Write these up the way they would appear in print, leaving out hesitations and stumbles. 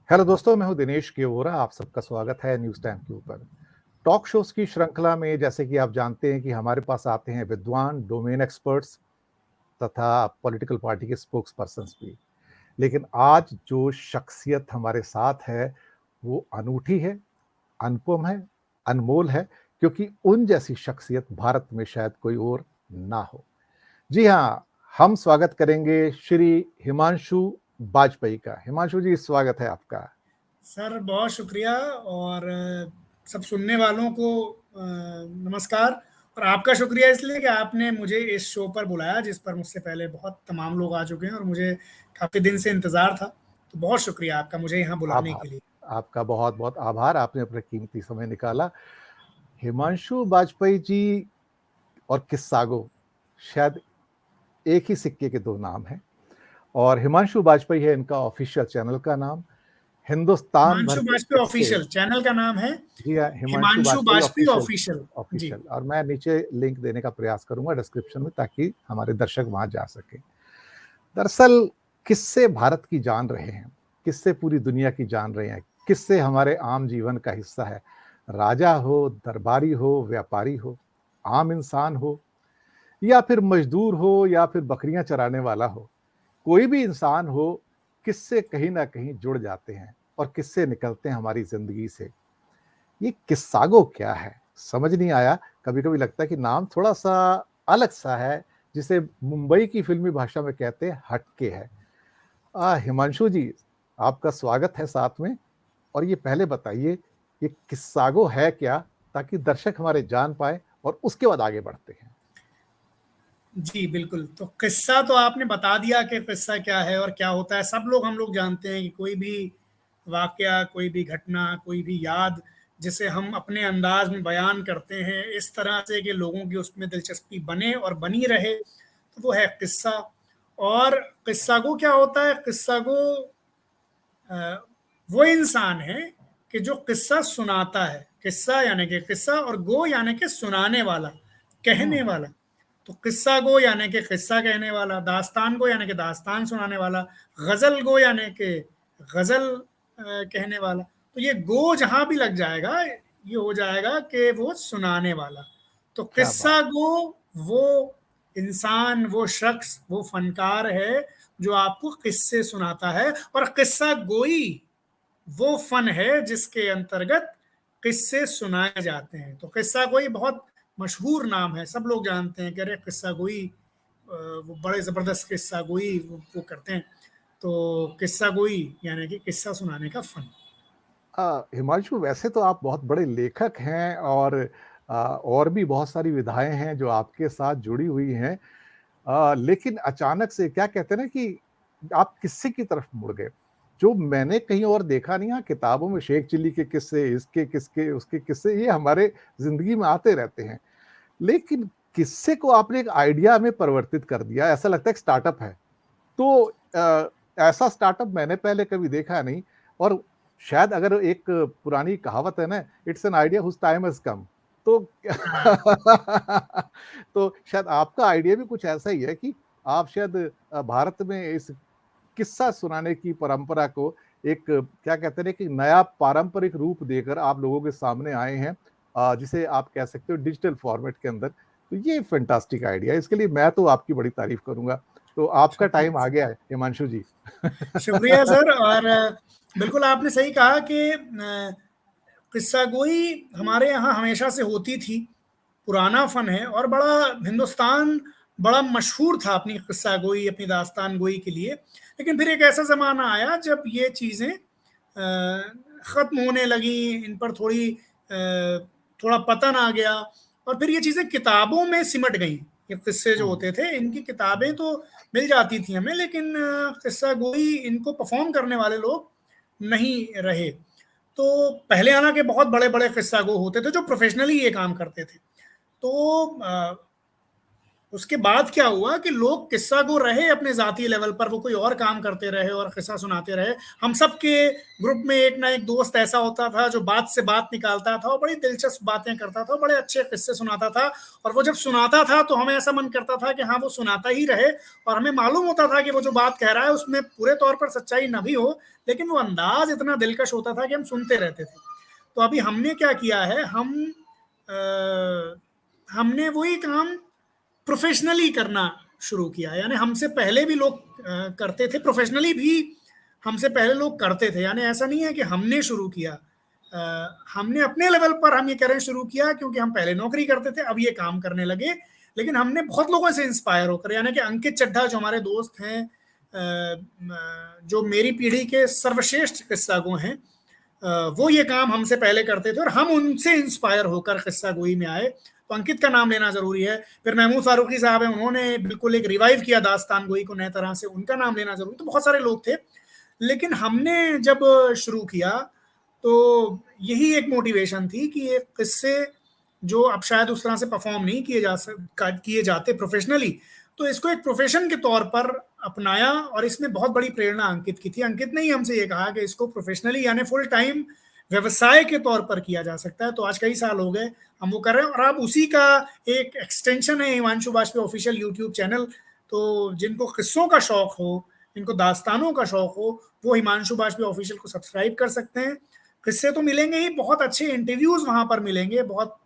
Hello दोस्तों, मैं हूं दिनेश केवोरा। आप सबका स्वागत है न्यूज़ टाइम के ऊपर। टॉक शोज की श्रृंखला में जैसे कि आप जानते हैं कि हमारे पास आते हैं विद्वान, डोमेन एक्सपर्ट्स तथा पॉलिटिकल पार्टी के स्पोक्स पर्सन्स भी। लेकिन आज जो शख्सियत हमारे साथ है वो अनूठी है, अनुपम है, अनमोल है, क्योंकि उन जैसी शख्सियत भारत में शायद कोई और ना हो। जी हाँ, हम स्वागत करेंगे श्री हिमांशु वाजपेयी का। हिमांशु जी, स्वागत है आपका। सर बहुत शुक्रिया। और सब सुनने वालों को नमस्कार। और आपका शुक्रिया इसलिए कि आपने मुझे इस शो पर बुलाया, जिस पर मुझसे पहले बहुत तमाम लोग आ चुके हैं और मुझे काफ़ी दिन से इंतज़ार था। तो बहुत शुक्रिया आपका मुझे यहाँ बुलाने आभार, के लिए। आपका बहुत-बहुत आभार, आपने अपना कीमती समय निकाला। हिमांशु वाजपेयी जी और किस्सागो शायद एक ही सिक्के के दो नाम हैं और हिमांशु वाजपेयी है इनका ऑफिशियल चैनल का नाम। हिंदुस्तान भर हिमांशु के वाजपेयी किस्से। ऑफिशियल चैनल का नाम है। जी हाँ, हिमांशु हिमांशु वाजपेयी वाजपेयी ऑफिशियल ऑफिशियल। जी। ऑफिशियल और मैं नीचे लिंक देने का प्रयास करूंगा डिस्क्रिप्शन में ताकि हमारे दर्शक वहां जा सके। दरअसल किस्से भारत की जान रहे हैं, किस्से पूरी दुनिया की जान रहे हैं, किस्से हमारे आम जीवन का हिस्सा है। राजा हो, दरबारी हो, व्यापारी हो, आम इंसान हो या फिर मजदूर हो या फिर बकरियां चराने वाला हो, कोई भी इंसान हो, किस्से कहीं ना कहीं जुड़ जाते हैं और किस्से निकलते हैं हमारी जिंदगी से। ये किस्सागो क्या है समझ नहीं आया। कभी कभी लगता है कि नाम थोड़ा सा अलग सा है, जिसे मुंबई की फिल्मी भाषा में कहते हैं हटके है। हिमांशु जी, आपका स्वागत है साथ में। और ये पहले बताइए ये किस्सागो है क्या, ताकि दर्शक हमारे जान पाए और उसके बाद आगे बढ़ते हैं। जी बिल्कुल। तो किस्सा तो आपने बता दिया कि किस्सा क्या है और क्या होता है। सब लोग हम लोग जानते हैं कि कोई भी वाकया, कोई भी घटना, कोई भी याद जिसे हम अपने अंदाज में बयान करते हैं इस तरह से कि लोगों की उसमें दिलचस्पी बने और बनी रहे, तो वो है किस्सा। और किस्सा को क्या होता है? किस्सा को वो इंसान है कि जो किस्सा सुनाता है। किस्सा यानी कि किस्सा, और गो यानी कि सुनाने वाला, कहने हम्म। वाला। तो किस्सा गो यानी कि किस्सा कहने वाला, दास्तान गो यानी कि दास्तान सुनाने वाला, गजल गो यानी कि गजल कहने वाला। तो ये गो जहां भी लग जाएगा ये हो जाएगा कि वो सुनाने वाला। तो क्या बात। किस्सा गो वो इंसान, वो शख्स, वो फनकार है जो आपको किस्से सुनाता है। और किस्सा गोई वो फन है जिसके अंतर्गत किस्से सुनाए जाते हैं। तो किस्सा गोई बहुत मशहूर नाम है, सब लोग जानते हैं कि अरे किस्सा गोई, वो बड़े जबरदस्त किस्सा गोई वो करते हैं। तो किस्सा गोई यानी कि किस्सा सुनाने का फन। हिमांशु, वैसे तो आप बहुत बड़े लेखक हैं और भी बहुत सारी विधाएं हैं जो आपके साथ जुड़ी हुई हैं। लेकिन अचानक से क्या कहते हैं ना कि आप किस्से की तरफ मुड़ गए, जो मैंने कहीं और देखा नहीं। हाँ, किताबों में शेख चिल्ली के किस्से, इसके किसके उसके किस्से, ये हमारे जिंदगी में आते रहते हैं। लेकिन किस्से को आपने एक आइडिया में परिवर्तित कर दिया, ऐसा लगता है एक स्टार्टअप है। तो ऐसा स्टार्टअप मैंने पहले कभी देखा नहीं। और शायद अगर एक पुरानी कहावत है ना, it's an idea whose time has come. तो हाँ तो शायद आपका आइडिया भी कुछ ऐसा ही है कि आप शायद भारत में इस किस्सा सुनाने की परंपरा को एक क्या कहते हैं कि नया पारंपरिक रूप देकर आप लोगों के सामने आए हैं, जिसे आप कह सकते हो डिजिटल फॉर्मेट के अंदर। तो ये फैंटास्टिक आइडिया है, इसके लिए मैं तो आपकी बड़ी तारीफ करूंगा। तो आपका टाइम आ शुक्रिया। गया है हिमांशु जी। शुक्रिया सर। और बिल्कुल आपने सही कहा कि किस्सा गोई हमारे यहाँ हमेशा से होती थी, पुराना फन है और बड़ा हिंदुस्तान बड़ा मशहूर था अपनी किस्सा गोई, अपनी दास्तान गोई के लिए। लेकिन फिर एक ऐसा ज़माना आया जब ये चीज़ें ख़त्म होने लगी, इन पर थोड़ा पतन आ गया। और फिर ये चीज़ें किताबों में सिमट गई। ये किस्से जो हम्म। होते थे इनकी किताबें तो मिल जाती थी हमें, लेकिन किस्सा गोई इनको परफॉर्म करने वाले लोग नहीं रहे। तो पहले आना के बहुत बड़े बड़े किस्सा गो होते थे जो प्रोफेशनली ये काम करते थे। तो उसके बाद क्या हुआ कि लोग किस्सा को रहे अपने जाती लेवल पर, वो कोई और काम करते रहे और किस्सा सुनाते रहे। हम सब के ग्रुप में एक ना एक दोस्त ऐसा होता था जो बात से बात निकालता था और बड़ी दिलचस्प बातें करता था, बड़े अच्छे किस्से सुनाता था। और वो जब सुनाता था तो हमें ऐसा मन करता था कि हाँ वो सुनाता ही रहे, और हमें मालूम होता था कि वो जो बात कह रहा है उसमें पूरे तौर पर सच्चाई न भी हो, लेकिन वो अंदाज इतना दिलकश होता था कि हम सुनते रहते थे। तो अभी हमने क्या किया है, हमने वही काम प्रोफेशनली करना शुरू किया। यानी हमसे पहले भी लोग करते थे, प्रोफेशनली भी हमसे पहले लोग करते थे। यानी ऐसा नहीं है कि हमने शुरू किया, हमने अपने लेवल पर हम ये करना शुरू किया क्योंकि हम पहले नौकरी करते थे, अब ये काम करने लगे। लेकिन हमने बहुत लोगों से इंस्पायर होकर, यानी कि अंकित चड्ढा जो हमारे दोस्त हैं, जो मेरी पीढ़ी के सर्वश्रेष्ठ किस्सा गो हैं, वो ये काम हमसे पहले करते थे और हम उनसे इंस्पायर होकर किस्सा गोई में आए। तो अंकित का नाम लेना जरूरी है। फिर महमूद फारूकी साहब हैं, उन्होंने बिल्कुल एक रिवाइव किया दास्तान गोई को नए तरह से, उनका नाम लेना जरूरी। तो बहुत सारे लोग थे, लेकिन हमने जब शुरू किया तो यही एक मोटिवेशन थी कि ये किस्से जो अब शायद उस तरह से परफॉर्म नहीं किए जाते प्रोफेशनली, तो इसको एक प्रोफेशन के तौर पर अपनाया। और इसमें बहुत बड़ी प्रेरणा अंकित की थी। अंकित ने ही हमसे ये कहा कि इसको प्रोफेशनली यानी फुल टाइम व्यवसाय के तौर पर किया जा सकता है। तो आज कई साल हो गए हम वो कर रहे हैं, और अब उसी का एक एक्सटेंशन है Himanshu Bajpai official YouTube channel. तो जिनको किस्सों का शौक हो, जिनको दास्तानों का शौक हो, वो हिमांशु बाजपेयी ऑफिशियल को सब्सक्राइब कर सकते हैं। किस्से तो मिलेंगे ही, बहुत अच्छे इंटरव्यूज वहां पर मिलेंगे, बहुत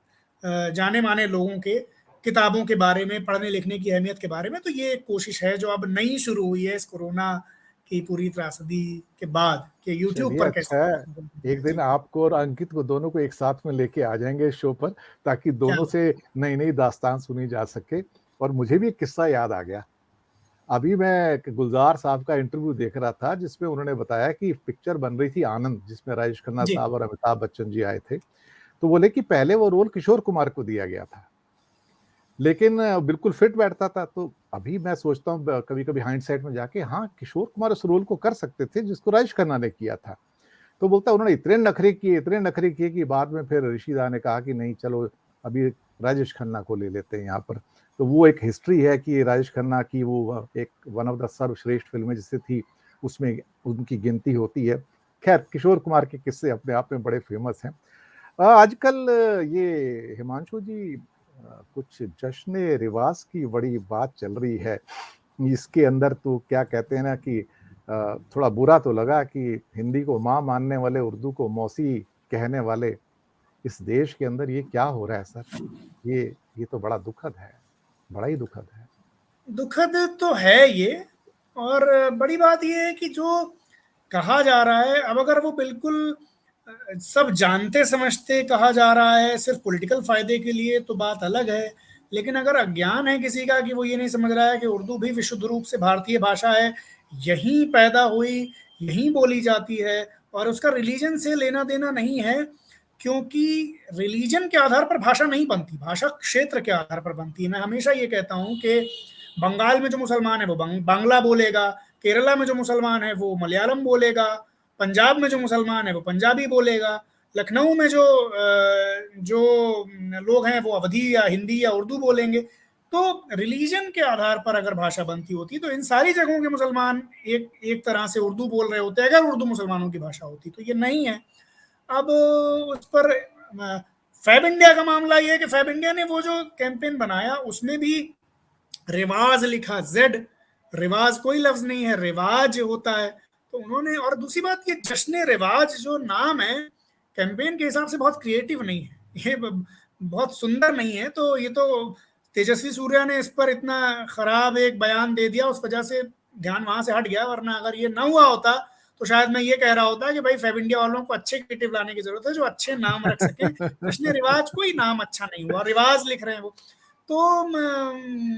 जाने माने लोगों के, किताबों के बारे में, पढ़ने लिखने की अहमियत के बारे में। तो ये एक कोशिश है जो अब नई शुरू हुई है इस कोरोना की पूरी त्रासदी के बाद, कि यूट्यूब चलिए पर अच्छा कैसे। है, एक दिन आपको और अंकित को दोनों को एक साथ में लेके आ जाएंगे शो पर, ताकि क्या दोनों से नई नई दास्तान सुनी जा सके। और मुझे भी एक किस्सा याद आ गया। अभी मैं गुलजार साहब का इंटरव्यू देख रहा था जिसमें उन्होंने बताया कि पिक्चर बन रही थी आनंद, जिसमें राजेश खन्ना जी साहब और अमिताभ बच्चन जी आए थे। तो बोले कि पहले वो रोल किशोर कुमार को दिया गया था, लेकिन बिल्कुल फिट बैठता था। तो अभी मैं सोचता हूँ कभी कभी हाइंडसाइट में जाके, हाँ किशोर कुमार उस रोल को कर सकते थे जिसको राजेश खन्ना ने किया था। तो बोलता उन्होंने इतने नखरे किए कि बाद में फिर ऋषिदा ने कहा कि नहीं चलो अभी राजेश खन्ना को ले लेते हैं यहाँ पर। तो वो एक हिस्ट्री है कि राजेश खन्ना की वो एक वन ऑफ द सर्वश्रेष्ठ फिल्में जिससे थी, उसमें उनकी गिनती होती है। खैर किशोर कुमार के किस्से अपने आप में बड़े फेमस हैं। आजकल ये हिमांशु जी कुछ जश्न रिवाज की बड़ी बात चल रही है। इसके अंदर तो क्या कहते हैं ना कि थोड़ा बुरा तो लगा कि हिंदी को माँ मानने वाले, उर्दू को मौसी कहने वाले इस देश के अंदर ये क्या हो रहा है सर? ये तो बड़ा दुखद है, बड़ा ही दुखद है। दुखद तो है ये। और बड़ी बात ये है कि जो कहा जा रहा है, अब अगर वो बिल्कुल सब जानते समझते कहा जा रहा है सिर्फ पॉलिटिकल फायदे के लिए, तो बात अलग है। लेकिन अगर अज्ञान है किसी का कि वो ये नहीं समझ रहा है कि उर्दू भी विशुद्ध रूप से भारतीय भाषा है, यहीं पैदा हुई, यहीं बोली जाती है, और उसका रिलीजन से लेना देना नहीं है। क्योंकि रिलीजन के आधार पर भाषा नहीं बनती, भाषा क्षेत्र के आधार पर बनती है। मैं हमेशा ये कहता हूँ कि बंगाल में जो मुसलमान है वो बांग्ला बोलेगा, केरला में जो मुसलमान है वो मलयालम बोलेगा, पंजाब में जो मुसलमान है वो पंजाबी बोलेगा, लखनऊ में जो लोग हैं वो अवधी या हिंदी या उर्दू बोलेंगे। तो रिलीजन के आधार पर अगर भाषा बनती होती तो इन सारी जगहों के मुसलमान एक एक तरह से उर्दू बोल रहे होते, अगर उर्दू मुसलमानों की भाषा होती। तो ये नहीं है। अब उस पर फैब इंडिया का मामला ये है कि फैब इंडिया ने वो जो कैंपेन बनाया उसमें भी रिवाज लिखा, जेड, रिवाज कोई लफ्ज नहीं है, रिवाज होता है। तो उन्होंने, और दूसरी बात ये जश्न रिवाज जो नाम है कैंपेन के हिसाब से बहुत क्रिएटिव नहीं है, ये बहुत सुंदर नहीं है। तो ये तो तेजस्वी सूर्या ने इस पर इतना खराब एक बयान दे दिया, उस वजह से ध्यान वहां से हट गया। वरना अगर ये ना हुआ होता तो शायद मैं ये कह रहा होता कि भाई फैब इंडिया वालों को अच्छे क्रिएटिव लाने की जरूरत है जो अच्छे नाम रख सके। जश्न रिवाज कोई नाम अच्छा नहीं हुआ, रिवाज लिख रहे हैं वो। तो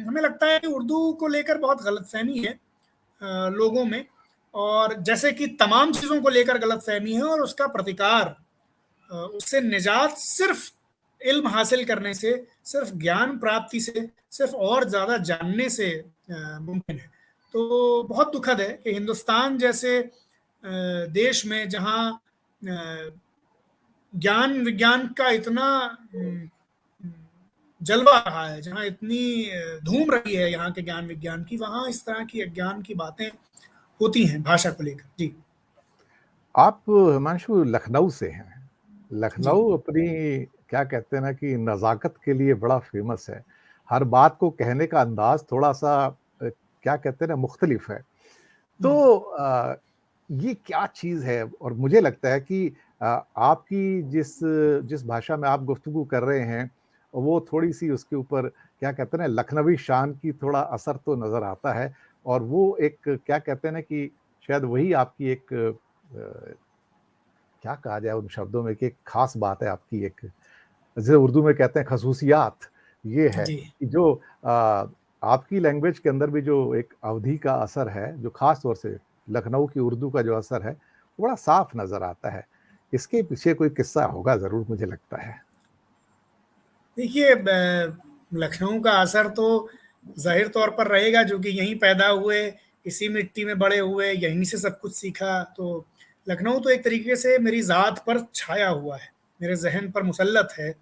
हमें लगता है कि उर्दू को लेकर बहुत गलतफहमी है लोगों में, और जैसे कि तमाम चीज़ों को लेकर गलतफहमी है, और उसका प्रतिकार, उससे निजात सिर्फ इल्म हासिल करने से, सिर्फ ज्ञान प्राप्ति से, सिर्फ और ज़्यादा जानने से मुमकिन है। तो बहुत दुखद है कि हिंदुस्तान जैसे देश में जहाँ ज्ञान विज्ञान का इतना जलवा रहा है, जहाँ इतनी धूम रही है यहाँ के ज्ञान विज्ञान की, वहाँ इस तरह की अज्ञान की बातें होती हैं भाषा को लेकर। जी। आप हिमांशु लखनऊ से हैं। जी। लखनऊ अपनी क्या कहते हैं ना कि नज़ाकत के लिए बड़ा फ़ेमस है। हर बात को कहने का अंदाज़ थोड़ा-सा क्या कहते हैं ना मुख्तलिफ है। हम्म। तो ये क्या चीज़ है? और मुझे लगता है कि आपकी जिस जिस भाषा में आप गुफ्तगू कर रहे हैं, वो थोड़ी-सी उसके ऊपर क्या कहते हैं ना लखनवी शान की थोड़ा असर तो नज़र आता है और वो एक क्या कहते हैं ना कि शायद वही आपकी एक क्या कहा जाए उन शब्दों में कि एक ख़ास बात है आपकी एक, जैसे उर्दू में कहते हैं खसूसियात, ये है जी। कि जो आपकी लैंग्वेज के अंदर भी जो एक अवधी का असर है, जो ख़ास तौर से लखनऊ की उर्दू का जो असर है, वो बड़ा साफ नज़र आता है। इसके पीछे कोई किस्सा होगा ज़रूर मुझे लगता है। देखिए, लखनऊ का असर तो ज़ाहिर तौर पर रहेगा, जो कि यहीं पैदा हुए, इसी मिट्टी में बड़े हुए, यहीं से सब कुछ सीखा। तो लखनऊ तो एक तरीके से मेरी ज़ात पर छाया हुआ है, मेरे ज़हन पर मुसल्लत है,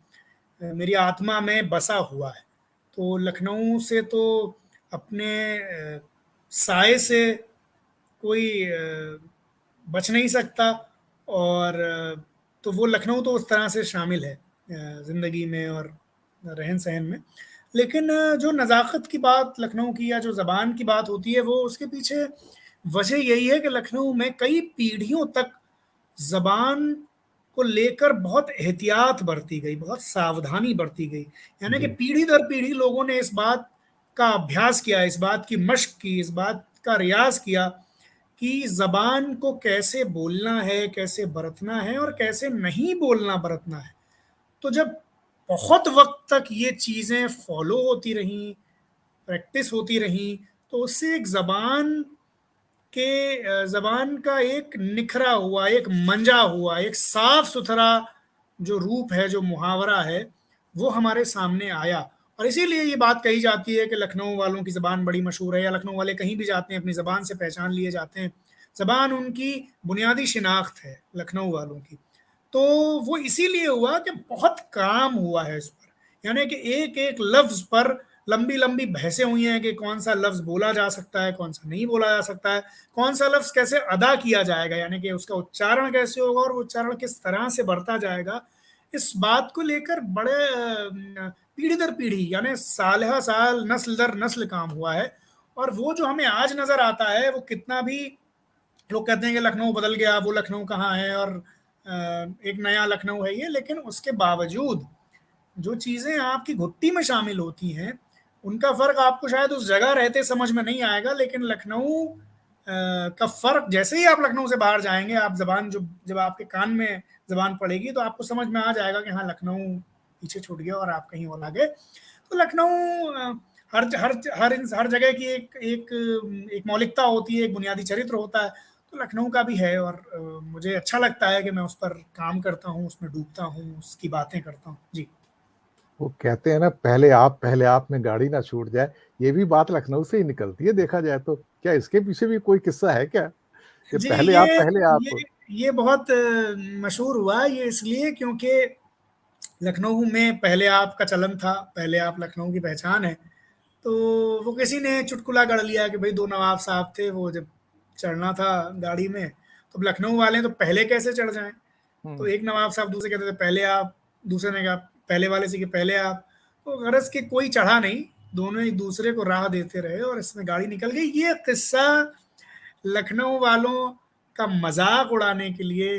मेरी आत्मा में बसा हुआ है। तो लखनऊ से तो अपने साए से कोई बच नहीं सकता। और तो वो लखनऊ तो उस तरह से शामिल है ज़िंदगी में और रहन-सहन में। लेकिन जो नज़ाकत की बात लखनऊ की या जो ज़बान की बात होती है, वो उसके पीछे वजह यही है कि लखनऊ में कई पीढ़ियों तक ज़बान को लेकर बहुत एहतियात बरती गई, बहुत सावधानी बरती गई। यानी कि जी, पीढ़ी दर पीढ़ी लोगों ने इस बात का अभ्यास किया, इस बात की मश्क की, इस बात का रियाज़ किया कि ज़बान को कैसे बोलना है, कैसे बरतना है और कैसे नहीं बोलना बरतना है। तो जब बहुत वक़्त तक ये चीज़ें फ़ॉलो होती रहीं, प्रैक्टिस होती रहीं, तो उससे एक ज़बान का एक निखरा हुआ, एक मंजा हुआ, एक साफ-सुथरा जो रूप है, जो मुहावरा है, वो हमारे सामने आया। और इसीलिए ये बात कही जाती है कि लखनऊ वालों की ज़बान बड़ी मशहूर है, या लखनऊ वाले कहीं भी जाते हैं अपनी ज़बान से पहचान लिए जाते हैं। ज़बान उनकी बुनियादी शिनाख्त है लखनऊ वालों की। तो वो इसीलिए हुआ कि बहुत काम हुआ है इस पर। यानी कि एक-एक लफ्ज़ पर लंबी-लंबी बहसें हुई हैं कि कौन-सा लफ्ज़ बोला जा सकता है, कौन-सा नहीं बोला जा सकता है, कौन-सा लफ्ज़ कैसे अदा किया जाएगा, यानी कि उसका उच्चारण कैसे होगा और वो उच्चारण किस तरह से बढ़ता जाएगा। इस बात को लेकर बड़े पीढ़ी दर पीढ़ी यानी साल-ह-साल, नस्ल दर नस्ल काम हुआ है। और वो जो हमें आज नज़र आता है, वो कितना भी लोग कहते हैं कि लखनऊ बदल गया, वो लखनऊ कहाँ है और एक नया लखनऊ है ये, लेकिन उसके बावजूद जो चीज़ें आपकी घुट्टी में शामिल होती हैं, उनका फ़र्क आपको शायद उस जगह रहते समझ में नहीं आएगा, लेकिन लखनऊ का फ़र्क जैसे ही आप लखनऊ से बाहर जाएँगे, आप ज़बान जो जब आपके कान में ज़बान पड़ेगी, तो आपको समझ में आ जाएगा कि हाँ, लखनऊ पीछे छूट गया और आप कहीं और आ गए। तो लखनऊ हर जगह की एक मौलिकता होती है, एक बुनियादी चरित्र होता है। तो लखनऊ का भी है और मुझे अच्छा लगता है कि मैं उस पर काम करता हूँ, उसमें डूबता हूँ, उसकी बातें करता हूँ। जी। वो कहते हैं ना पहले आप में गाड़ी ना छूट जाए, ये भी बात लखनऊ से ही निकलती है देखा जाए तो। क्या इसके पीछे भी कोई किस्सा है क्या? कि जी, पहले ये आप ये बहुत मशहूर हुआ ये इसलिए क्योंकि लखनऊ में पहले आप का चलन था, पहले आप लखनऊ की पहचान है। तो वो किसी ने चुटकुला गढ़ लिया कि भई 2 नवाब साहब थे, वो जब चढ़ना था गाड़ी में, तो अब लखनऊ वाले हैं तो पहले कैसे चढ़ जाएँ? तो हुँ, एक नवाब साहब दूसरे कहते थे पहले आप, दूसरे ने कहा पहले वाले से कि पहले आप। तो गरज के कोई चढ़ा नहीं, दोनों एक दूसरे को राह देते रहे और इसमें गाड़ी निकल गई। ये किस्सा लखनऊ वालों का मज़ाक उड़ाने के लिए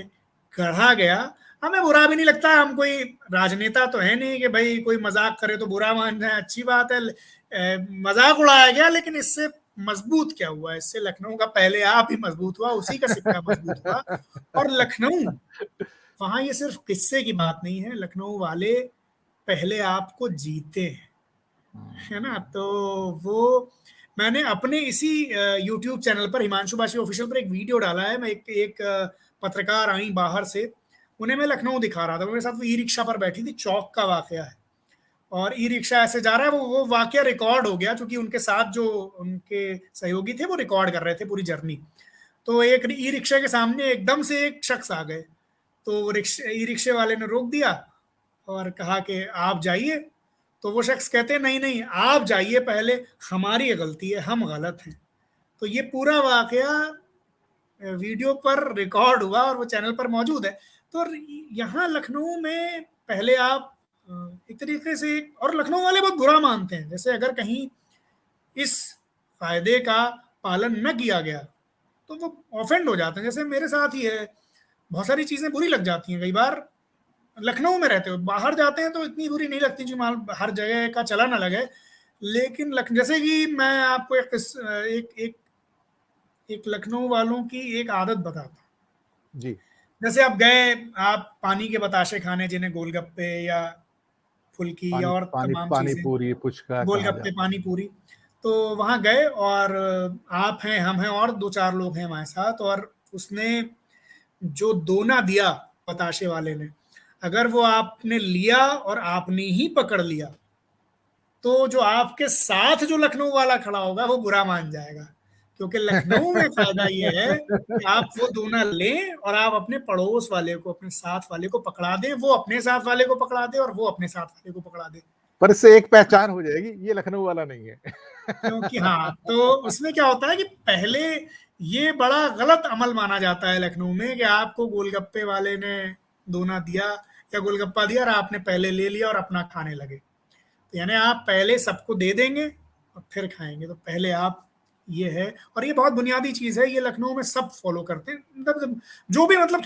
गढ़ा गया। हमें बुरा भी नहीं लगता, हम कोई राजनेता तो है नहीं कि भई कोई मज़ाक करे तो बुरा मान जाए, अच्छी बात है। मज़ाक उड़ाया गया, लेकिन इससे मज़बूत क्या हुआ? इससे लखनऊ का पहले आप ही मज़बूत हुआ, उसी का सिक्का मज़बूत हुआ। और लखनऊ, वहाँ ये सिर्फ़ किस्से की बात नहीं है, लखनऊ वाले पहले आपको जीते हैं। है ना? तो वो मैंने अपने इसी यूट्यूब चैनल पर हिमांशु बाशी ऑफिशियल पर एक वीडियो डाला है। मैं एक एक पत्रकार आई बाहर से, उन्हें मैं लखनऊ दिखा रहा था। वो मेरे साथ वो ई-रिक्शा पर बैठी थी, चौक का वाक़या है। और ई-रिक्शा ऐसे जा रहा है, वो वाक़या रिकॉर्ड हो गया क्योंकि उनके साथ जो उनके सहयोगी थे, वो रिकॉर्ड कर रहे थे पूरी जर्नी। तो एक ई-रिक्शा के सामने एकदम से एक शख्स आ गए, तो ई-रिक्शे वाले ने रोक दिया और कहा कि आप जाइए। तो वो शख्स कहते हैं नहीं नहीं आप जाइए पहले, हमारी गलती है, हम गलत हैं। तो ये पूरा वाकया वीडियो पर रिकॉर्ड हुआ और वो चैनल पर मौजूद है। तो यहाँ लखनऊ में पहले आप एक तरीके से, और लखनऊ वाले बहुत बुरा मानते हैं, जैसे अगर कहीं इस फायदे का पालन न किया गया तो वो ऑफेंड हो जाते हैं। जैसे मेरे साथ ही है, बहुत सारी चीज़ें बुरी लग जाती हैं कई बार। लखनऊ में रहते हो, बाहर जाते हैं तो इतनी बुरी नहीं लगती, जो माल हर जगह का चला ना लगे। लेकिन जैसे कि मैं आपको एक एक एक लखनऊ वालों की एक आदत बताता हूँ। जी। जैसे आप गए, आप पानी के बताशे खाने, जिन्हें गोलगप्पे या फुल्की पानी और पानी तमाम पानी चीज़ें, पूरी पुचका कहा गोलगप्पे, जाता पानी पूरी। तो वहाँ गए और आप हैं, हम हैं, और दो चार लोग हैं हमारे साथ, और उसने जो दोना दिया बताशे वाले ने, अगर वो आपने लिया और आपने ही पकड़ लिया, तो जो आपके साथ जो लखनऊ वाला खड़ा होगा वो बुरा मान जाएगा। क्योंकि लखनऊ में फायदा ये है कि आप वो दोना लें और आप अपने पड़ोस वाले को, अपने साथ वाले को पकड़ा दें, वो अपने साथ वाले को पकड़ा दे और वो अपने साथ वाले को पकड़ा दे। पर इससे एक पहचान हो जाएगी, ये लखनऊ वाला नहीं है। क्योंकि हाँ, तो उसमें क्या होता है कि पहले ये बड़ा गलत अमल माना जाता है लखनऊ में कि आपको गोलगप्पे वाले ने दोना दिया या गोलगप्पा दिया और आपने पहले ले लिया और अपना खाने लगे। तो यानी आप पहले सबको दे देंगे और फिर खाएंगे। तो पहले आप, ये है। और ये बहुत बुनियादी चीज़ है, ये लखनऊ में सब फॉलो करते हैं, मतलब जो भी मतलब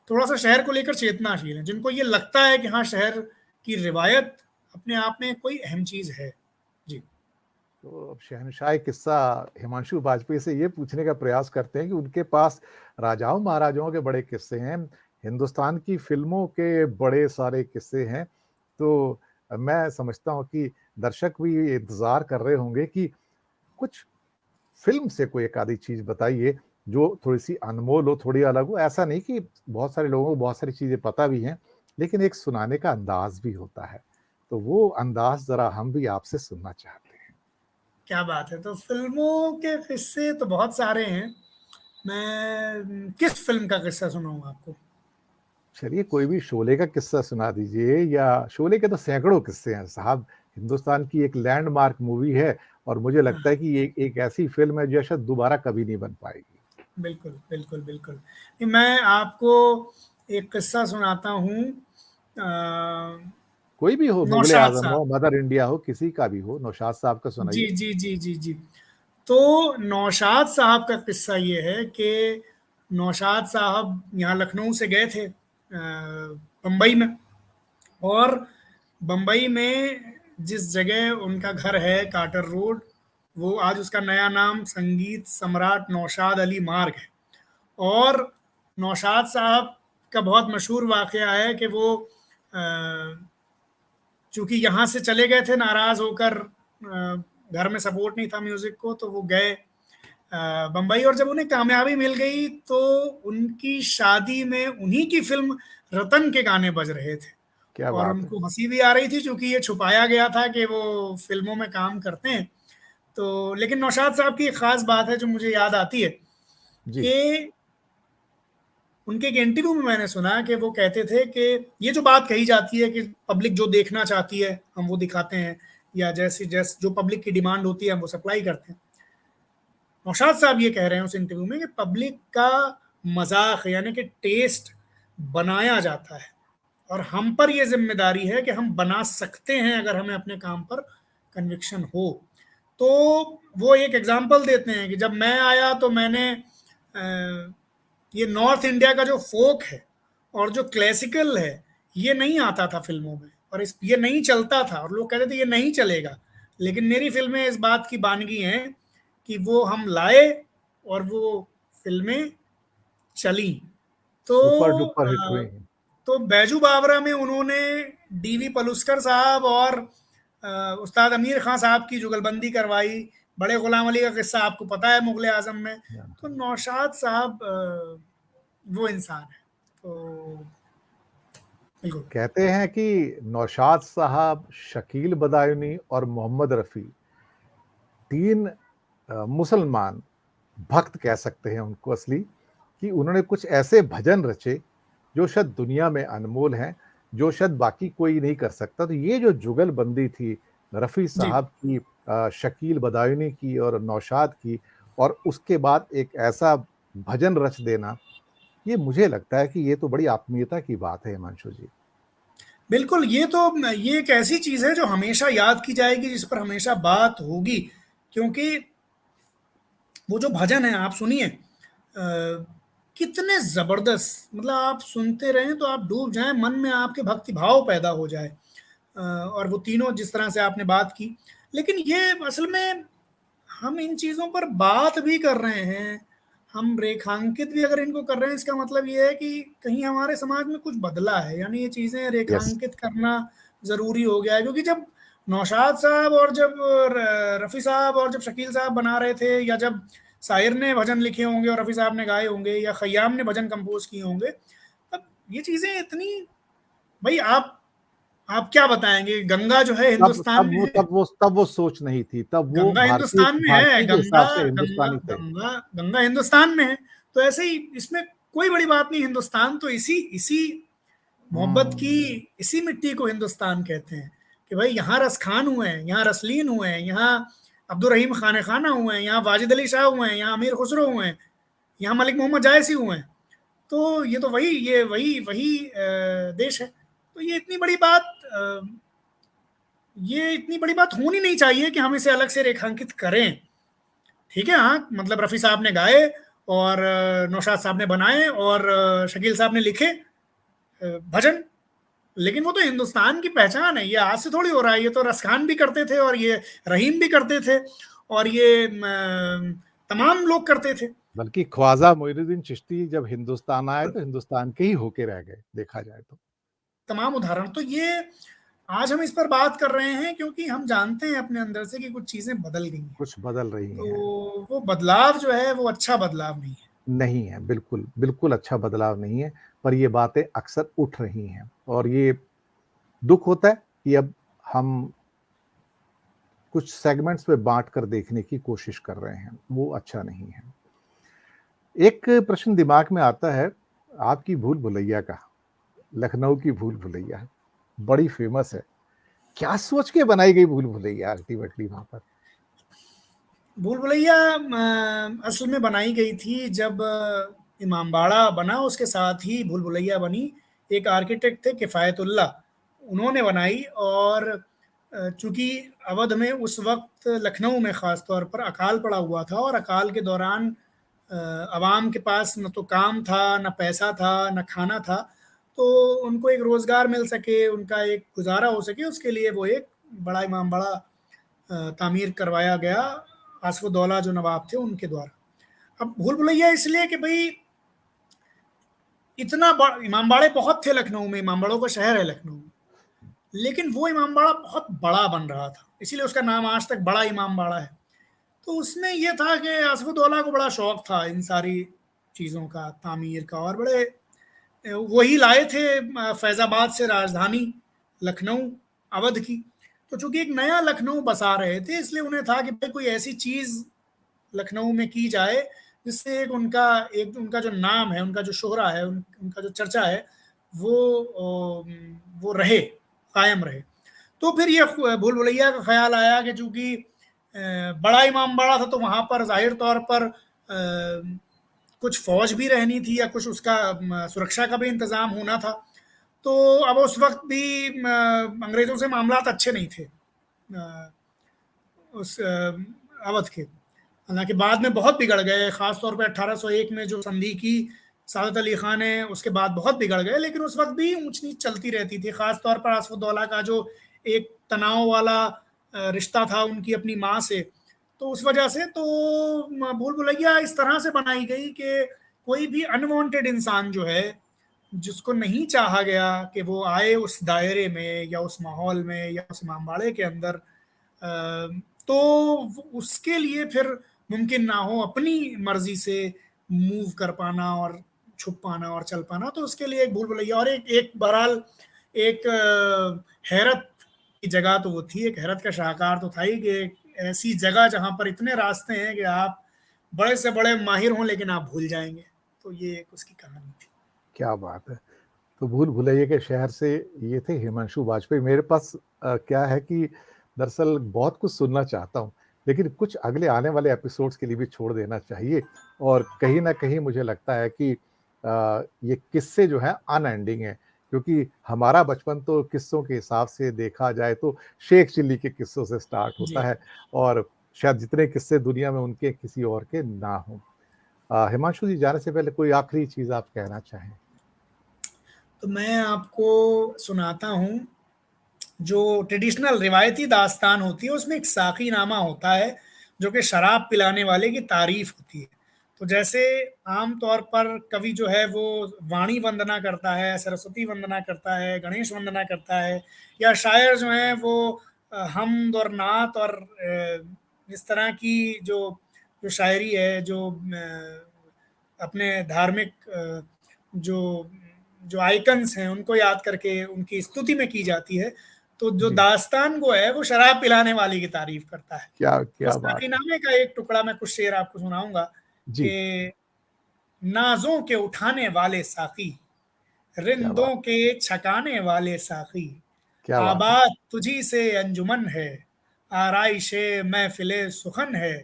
थोड़ा सा शहर को लेकर चेतनाशील है, जिनको ये लगता है कि हाँ शहर की रिवायत अपने आप में कोई अहम चीज़ है। जी। तो अब शहनशाह किस्सा हिमांशु वाजपेयी से ये पूछने का प्रयास करते हैं कि उनके पास राजाओं महाराजाओं के बड़े किस्से हैं, हिंदुस्तान की फिल्मों के बड़े सारे किस्से हैं। तो मैं समझता हूँ कि दर्शक भी इंतजार कर रहे होंगे कि कुछ फिल्म से कोई एक आधी चीज बताइए जो थोड़ी सी अनमोल हो, थोड़ी अलग हो। ऐसा नहीं कि बहुत सारे लोगों को बहुत सारी चीजें पता भी हैं, लेकिन एक सुनाने का अंदाज भी होता है। तो वो अंदाज जरा हम भी आपसे सुनना चाहते हैं। क्या बात है। तो फिल्मों के किस्से तो बहुत सारे हैं। मैं किस फिल्म का किस्सा सुनाऊं आपको? चलिए कोई भी शोले का किस्सा सुना दीजिए, या शोले के तो सैकड़ों किस्से हैं साहब। हिंदुस्तान की एक लैंडमार्क मूवी है और मुझे लगता है कि ये एक ऐसी फिल्म है जो शायद दोबारा कभी नहीं बन पाएगी। बिल्कुल बिल्कुल बिल्कुल। मैं आपको एक किस्सा सुनाता हूँ। कोई भी हो, मुगले नौशाद आजम साहब। हो, मदर इंडिया हो, किसी का भी हो, नौशाद साहब का जी सुनाइए। जी जी जी जी। तो नौशाद साहब का किस्सा ये है कि नौशाद साहब यहाँ लखनऊ से गए थे बम्बई में। और बम्बई में जिस जगह उनका घर है, कार्टर रोड, वो आज उसका नया नाम संगीत सम्राट नौशाद अली मार्ग है। और नौशाद साहब का बहुत मशहूर वाक़या है कि वो चूंकि यहाँ से चले गए थे नाराज होकर, घर में सपोर्ट नहीं था म्यूजिक को, तो वो गए बम्बई। और जब उन्हें कामयाबी मिल गई तो उनकी शादी में उन्हीं की फिल्म रतन के गाने बज रहे थे। क्या और बात है। उनको हंसी भी आ रही थी क्योंकि ये छुपाया गया था कि वो फिल्मों में काम करते हैं। तो लेकिन नौशाद साहब की एक खास बात है जो मुझे याद आती है जी। कि उनके एक इंटरव्यू में मैंने सुना कि वो कहते थे कि ये जो बात कही जाती है कि पब्लिक जो देखना चाहती है हम वो दिखाते हैं, या जैसे जैसे जो पब्लिक की डिमांड होती है हम वो सप्लाई करते हैं। नौशाद साहब ये कह रहे हैं उस इंटरव्यू में कि पब्लिक का मजाक यानी कि टेस्ट बनाया जाता है, और हम पर ये जिम्मेदारी है कि हम बना सकते हैं अगर हमें अपने काम पर कन्विक्शन हो। तो वो एक एग्जांपल देते हैं कि जब मैं आया तो मैंने ये नॉर्थ इंडिया का जो फोक है और जो क्लासिकल है ये नहीं आता था फिल्मों में, और इस ये नहीं चलता था, और लोग कहते थे ये नहीं चलेगा। लेकिन मेरी फिल्में इस बात की बानगी हैं कि वो हम लाए और वो फिल्में चली। तो सुपर डुपर हिट हुए हैं। तो बैजू बावरा में उन्होंने डीवी पलुस्कर साहब और उस्ताद अमीर खान साहब की जुगलबंदी करवाई। बड़े गुलाम अली का किस्सा आपको पता है मुगले आजम में। तो नौशाद साहब वो इंसान है। तो बिल्कुल। कहते हैं कि नौशाद साहब, शकील बदायूनी और मोहम्मद रफ़ी, तीन मुसलमान भक्त कह सकते हैं उनको असली, कि उन्होंने कुछ ऐसे भजन रचे जो शायद दुनिया में अनमोल हैं। जो शायद बाकी कोई नहीं कर सकता। तो ये जो जुगलबंदी थी रफ़ी जी। साहब की, शकील बदायूनी की और नौशाद की, और उसके बाद एक ऐसा भजन रच देना, ये मुझे लगता है कि ये तो बड़ी आत्मीयता की बात है हिमांशु जी। बिल्कुल, ये एक ऐसी चीज़ है जो हमेशा याद की जाएगी, जिस पर हमेशा बात होगी, क्योंकि वो जो भजन है आप सुनिए, कितने ज़बरदस्त, मतलब आप सुनते रहें तो आप डूब जाएँ, मन में आपके भक्ति भाव पैदा हो जाए। और वो तीनों जिस तरह से आपने बात की, लेकिन ये असल में हम इन चीज़ों पर बात भी कर रहे हैं, हम रेखांकित भी अगर इनको कर रहे हैं, इसका मतलब ये है कि कहीं हमारे समाज में कुछ बदला है, यानी ये चीज़ें यस। रेखांकित करना ज़रूरी हो गया है, क्योंकि जब नौशाद साहब और जब रफ़ी साहब और जब शकील साहब बना रहे थे, या जब शायर ने भजन लिखे होंगे और रफ़ी साहब ने गाए होंगे, या खय्याम ने भजन कंपोज किए होंगे, तब ये चीज़ें इतनी, भाई आप क्या बताएंगे, गंगा जो है तब हिंदुस्तान तब में वो है, तब वो तब वो सोच नहीं थी, तब वो गंगा भारतीय हिंदुस्तान में है, भारतीय के गंगा हिसाब से गंगा हिंदुस्तानी थे। गंगा गंगा हिंदुस्तान में है। तो ऐसे ही इसमें कोई बड़ी बात नहीं, हिंदुस्तान तो इसी इसी मोहब्बत की, हुँ। इसी मिट्टी को हिंदुस्तान कहते हैं, कि भाई यहाँ रस खान हुए हैं, यहाँ रसलीन हुए हैं, यहाँ अब्दुल रहीम खान खाना हुए हैं, यहाँ वाजिद अली शाह हुए हैं, यहाँ अमीर खुसरो हुए हैं, यहाँ मलिक मोहम्मद जायसी हुए हैं। तो ये तो वही वही देश है। तो ये इतनी बड़ी बात होनी नहीं चाहिए कि हम इसे अलग से रेखांकित करें। ठीक है, हाँ, मतलब रफ़ी साहब ने गाए, और नौशाद साहब ने बनाए, और शकील साहब ने लिखे भजन, लेकिन वो तो हिंदुस्तान की पहचान है, ये आज से थोड़ी हो रहा है, ये तो रसखान भी करते थे, और ये रहीम भी करते थे, और ये तमाम लोग करते थे। बल्कि ख्वाजा मोइनुद्दीन चिश्ती जब हिंदुस्तान आए तो हिंदुस्तान के ही होके रह गए, देखा जाए तो। तमाम उदाहरण तो ये, आज हम इस पर बात कर रहे हैं क्योंकि हम जानते हैं अपने अंदर से कि कुछ चीज़ें बदल गई हैं। कुछ बदल रही तो हैं। वो बदलाव जो है वो अच्छा बदलाव नहीं है। नहीं है, बिल्कुल, बिल्कुल अच्छा बदलाव नहीं है, पर ये बातें अक्सर उठ रही हैं और ये दुःख होता है कि अब हम कुछ सेगमेंट्स में बाँट कर देखने की कोशिश कर रहे हैं, वो अच्छा नहीं है। एक प्रश्न दिमाग में आता है, आपकी भूल-भुलैया का, लखनऊ की भूल-भुलैया, बड़ी फ़ेमस है। क्या सोच के बनाई गई भूल-भुलैया अल्टीमेटली वहाँ पर? भूल भुलैया असल में बनाई गई थी जब इमामबाड़ा बना, उसके साथ ही भूल भुलैया बनी। एक आर्किटेक्ट थे किफ़ायतुल्लाह, उन्होंने बनाई, और चूँकि अवध में उस वक़्त, लखनऊ में ख़ास तौर पर अकाल पड़ा हुआ था, और अकाल के दौरान अवाम के पास न तो काम था, न पैसा था, न खाना था, तो उनको एक रोज़गार मिल सके, उनका एक गुज़ारा हो सके, उसके लिए वो एक बड़ा इमामबाड़ा तामीर करवाया गया, आसिफउद्दौला जो नवाब थे उनके द्वारा। अब भूल भुलैया इसलिए कि भाई इमामबाड़े बहुत थे लखनऊ में, इमामबाड़ों का शहर है लखनऊ में, लेकिन वो इमामबाड़ा बहुत बड़ा बन रहा था, इसीलिए उसका नाम आज तक बड़ा इमामबाड़ा है। तो उसमें ये था कि आसिफउद्दौला को बड़ा शौक था इन सारी चीज़ों का, तामीर का, और बड़े वही लाए थे फैज़ाबाद से राजधानी लखनऊ, अवध की। तो चूंकि एक नया लखनऊ बसा रहे थे, इसलिए उन्हें था कि भाई कोई ऐसी चीज़ लखनऊ में की जाए जिससे एक उनका जो नाम है, उनका जो शोहरा है, उनका जो चर्चा है, वो रहे, कायम रहे। तो फिर ये भूल भुलैया का ख्याल आया कि चूंकि बड़ा इमामबाड़ा था, तो वहाँ पर जाहिर तौर पर कुछ फौज भी रहनी थी, या कुछ उसका सुरक्षा का भी इंतज़ाम होना था। तो अब उस वक्त भी अंग्रेज़ों से मामलात अच्छे नहीं थे उस अवध के। हालांकि बाद में बहुत बिगड़ गए, ख़ास तौर पे 1801 में जो संधि की सादत अली खान ने, उसके बाद बहुत बिगड़ गए, लेकिन उस वक्त भी ऊंच नीच चलती रहती थी, ख़ास तौर पर आसफुद्दौला का जो एक तनाव वाला रिश्ता था उनकी अपनी माँ से। तो उस वजह से तो भूल भुलैया इस तरह से बनाई गई कि कोई भी अनवांटेड इंसान जो है, जिसको नहीं चाहा गया कि वो आए उस दायरे में, या उस माहौल में, या उस इमामबाड़े के अंदर, तो उसके लिए फिर मुमकिन ना हो अपनी मर्जी से मूव कर पाना, और छुप पाना, और चल पाना। तो उसके लिए एक भूल भुलैया, और एक एक बहरहाल एक हैरत की जगह तो वो थी, एक हैरत का शाहकार तो था ही, कि एक ऐसी जगह जहाँ पर इतने रास्ते हैं कि आप बड़े से बड़े माहिर हों लेकिन आप भूल जाएंगे। तो ये एक उसकी कहानी थी। क्या बात है! तो भूल भुलैया के शहर से ये थे हिमांशु वाजपेयी। मेरे पास क्या है कि दरअसल बहुत कुछ सुनना चाहता हूँ, लेकिन कुछ अगले आने वाले एपिसोड्स के लिए भी छोड़ देना चाहिए। और कहीं न कहीं मुझे लगता है कि ये किस्से जो हैं अनएंडिंग हैं, क्योंकि हमारा बचपन तो किस्सों के हिसाब से देखा जाए तो शेख चिल्ली के किस्सों से स्टार्ट होता जी। है, और शायद जितने किस्से दुनिया में उनके किसी और के ना हों। हिमांशु जी, जाने से पहले कोई आखिरी चीज़ आप कहना चाहें? तो मैं आपको सुनाता हूँ, जो ट्रेडिशनल रिवायती दास्तान होती है उसमें एक साकी नामा होता है, जो कि शराब पिलाने वाले की तारीफ होती है। तो जैसे आम तौर पर कवि जो है वो वाणी वंदना करता है, सरस्वती वंदना करता है, गणेश वंदना करता है, या शायर जो है वो हमद और नात और इस तरह की जो जो शायरी है, जो अपने धार्मिक जो जो आइकन्स हैं उनको याद करके उनकी स्तुति में की जाती है। तो जो जी, दास्तान वो है वो शराब पिलाने वाले की तारीफ करता है। क्या बस क्या बात है! साफीनामे का एक टुकड़ा मैं कुछ शेर आपको सुनाऊंगा जी, कि नाजों के उठाने वाले साकी, क्या बात रिंदों के छकाने वाले साकी, क्या बात है! आबाद तुझी से अंजुमन है, आराइशे महफिले सुखन है,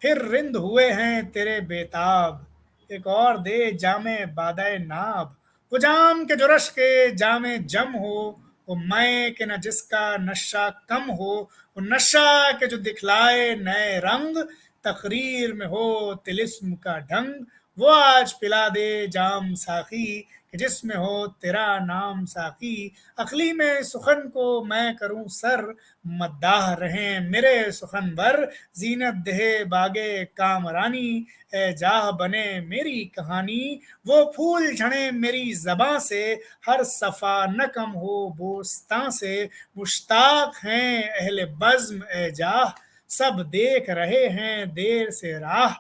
फिर रिंद हुए हैं तेरे बेताब, एक और दे जामे बादाए नाब, वो जाम के जो रश के जामे जम हो, वो मैं के न जिसका नशा कम हो, वो नशा के जो दिखलाए नए रंग, तकरीर में हो तिलिस्म का ढंग, वो आज पिला दे जाम साकी, कि जिसमें हो तेरा नाम साकी, अखली में सुखन को मैं करूं सर, मद्दाह रहें मेरे सुखनवर, जीनत दहे बागे कामरानी, ए जाह बने मेरी कहानी, वो फूल झड़े मेरी ज़बां से, हर सफ़ा न कम हो बोस्तां से, मुश्ताक हैं अहले बज़्म ए जाह, सब देख रहे हैं देर से राह,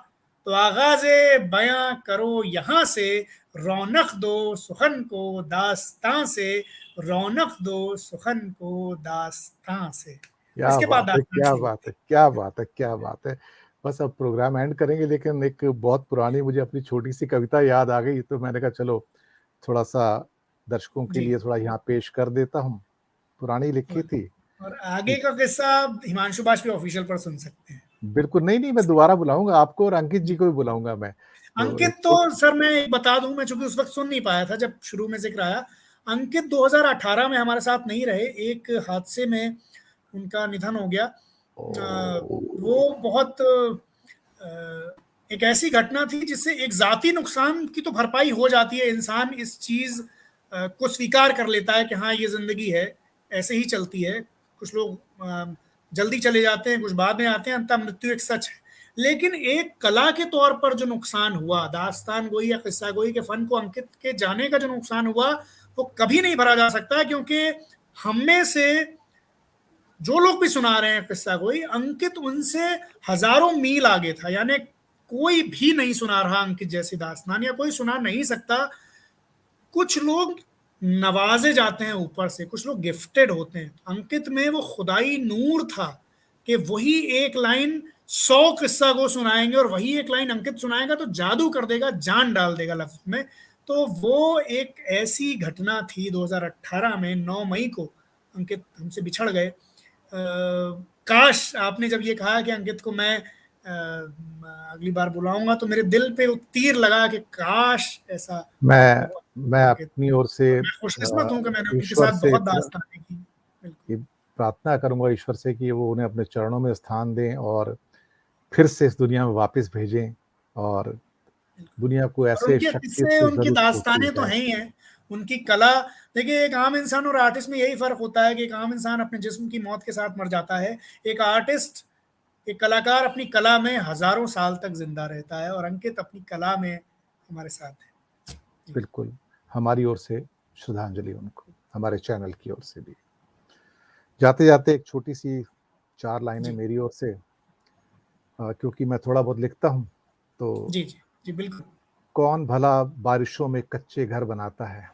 तो आगाज़े बयां करो यहाँ से, रौनक दो सुखन को दास्तां से, रौनक दो सुखन को दास्तां से। क्या इसके बाद बात है! दास्तान क्या शुरू बात होती है! क्या बात है! क्या बात है! बस अब प्रोग्राम एंड करेंगे, लेकिन एक बहुत पुरानी मुझे अपनी छोटी-सी कविता याद आ गई, तो मैंने कहा चलो थोड़ा-सा दर्शकों है। के जी। लिए थोड़ा यहाँ पेश कर देता हूँ। पुरानी लिखी थी और आगे कि का किस्सा आप हिमांशु बाजपेयी ऑफिशियल पर सुन सकते हैं। बिल्कुल नहीं, नहीं, मैं दोबारा बुलाऊँगा आपको, और अंकित जी जी। को भी बुलाऊँगा मैं। तो अंकित एक तो छोट सर मैं एक बता दूं, मैं चूंकि उस वक्त सुन नहीं पाया था जब शुरू में जिक्र आया। अंकित 2018 में हमारे साथ नहीं रहे, एक हादसे में उनका निधन हो गया। ओह! वो बहुत एक ऐसी घटना थी जिससे एक जाती नुकसान की तो भरपाई हो जाती है, इंसान इस चीज को स्वीकार कर लेता है कि हाँ ये जिंदगी है, ऐसे ही चलती है। कुछ लोग जल्दी चले जाते हैं, कुछ बाद में आते हैं, अंततः मृत्यु एक सच है। लेकिन एक कला के तौर पर जो नुकसान हुआ, दास्तान गोई या किस्सा गोई के फन को अंकित के जाने का जो नुकसान हुआ, वो कभी नहीं भरा जा सकता, क्योंकि हम में से जो लोग भी सुना रहे हैं किस्सा कोई, अंकित उनसे हजारों मील आगे था। यानी कोई भी नहीं सुना रहा अंकित जैसी दास्तान, या कोई सुना नहीं सकता। कुछ लोग नवाजे जाते हैं ऊपर से, कुछ लोग गिफ्टेड होते हैं। अंकित में वो खुदाई नूर था कि वही एक लाइन 100 किस्सा को सुनाएंगे, और वही एक लाइन अंकित सुनाएगा तो जादू कर देगा, जान डाल देगा लफ्ज में। तो वो एक ऐसी घटना थी 2018 में 9 मई को अंकित हमसे बिछड़ गए। काश आपने जब ये कहा कि अंकित को मैं अगली बार बुलाऊंगा, तो मेरे दिल पे वो तीर लगा कि काश ऐसा हुआ मैं अंकित। अपनी ओर से और मैं खुशकिस्मत हूँ कि मैंने उनके ईश्वर साथ से बहुत दास्तानें की। बिल्कुल। ये प्रार्थना करूँगा ईश्वर से कि वो उन्हें अपने चरणों में स्थान दें, और फिर से इस दुनिया में वापस भेजें, और दुनिया को और ऐसे उनके शख्सियत किस्से, से उनकी ज़रूर छोड़ती दास्तानें तो जाए। हैं ही हैं। उनकी कला, देखिए एक आम इंसान और आर्टिस्ट में यही फर्क होता है कि एक आम इंसान अपने जिस्म की मौत के साथ मर जाता है, एक आर्टिस्ट, एक कलाकार अपनी कला में हजारों साल तक जिंदा रहता है, और अंकित अपनी कला में हमारे साथ है। जी। बिल्कुल, हमारी ओर से श्रद्धांजलि उनको, हमारे चैनल की ओर से भी। जाते-जाते एक छोटी-सी 4 लाइनें जी मेरी ओर से, क्योंकि मैं थोड़ा बहुत लिखता हूँ, तो जी जी जी बिल्कुल। कौन भला बारिशों में कच्चे घर बनाता है?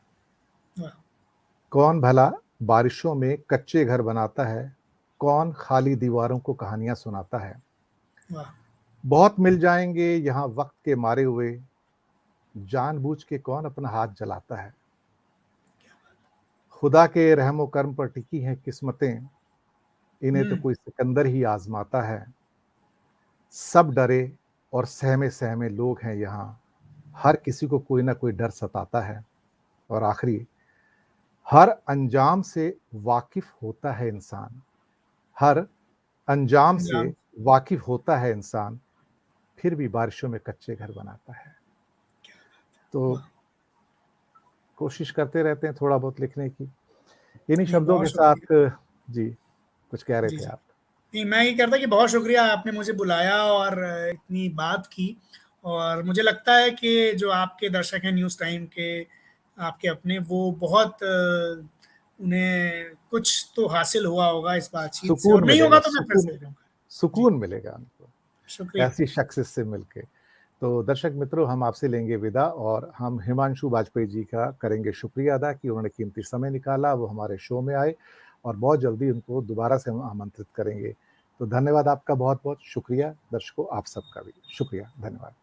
वाह। कौन भला बारिशों में कच्चे घर बनाता है? कौन खाली दीवारों को कहानियाँ सुनाता है? वाह। बहुत मिल जाएँगे यहाँ वक़्त के मारे हुए, जानबूझ के कौन अपना हाथ जलाता है? खुदा के रहमो कर्म पर टिकी हैं किस्मतें, इन्हें तो हुँ, कोई सिकंदर ही आजमाता है। सब डरे और सहमे सहमे लोग हैं यहाँ, हर किसी को कोई ना कोई डर सताता है। और आखिरी, हर अंजाम से वाकिफ होता है इंसान, हर अंजाम से अंजाम वाकिफ होता है इंसान, फिर भी बारिशों में कच्चे घर बनाता है। तो वाह! कोशिश करते रहते हैं थोड़ा बहुत लिखने की। इन्हीं जी, शब्दों बहुत के शुक्रिया। साथ जी, कुछ कह रहे जी, थे जी। आप? नहीं, मैं ये कह रहा था कि बहुत शुक्रिया आपने मुझे बुलाया और इतनी बात की और मुझे लगता है कि जो आपके दर्शक हैं न्यूज़ टाइम के, आपके अपने वो बहुत उन्हें कुछ तो हासिल हुआ होगा इस बातचीत से और सुकून नहीं मिलेगा, होगा तो मैं फिर से करूँगा। जी, सुकून मिलेगा उनको, शुक्रिया। ऐसी शख्सियत से मिलके। तो दर्शक मित्रों, हम आपसे लेंगे विदा और हम हिमांशु वाजपेयी जी का करेंगे शुक्रिया अदा कि उन्होंने कीमती समय निकाला, वो हमारे शो में आए और बहुत जल्दी उनको दोबारा से हम आमंत्रित करेंगे। तो धन्यवाद आपका बहुत-बहुत, शुक्रिया दर्शकों आप सबका भी। शुक्रिया, धन्यवाद।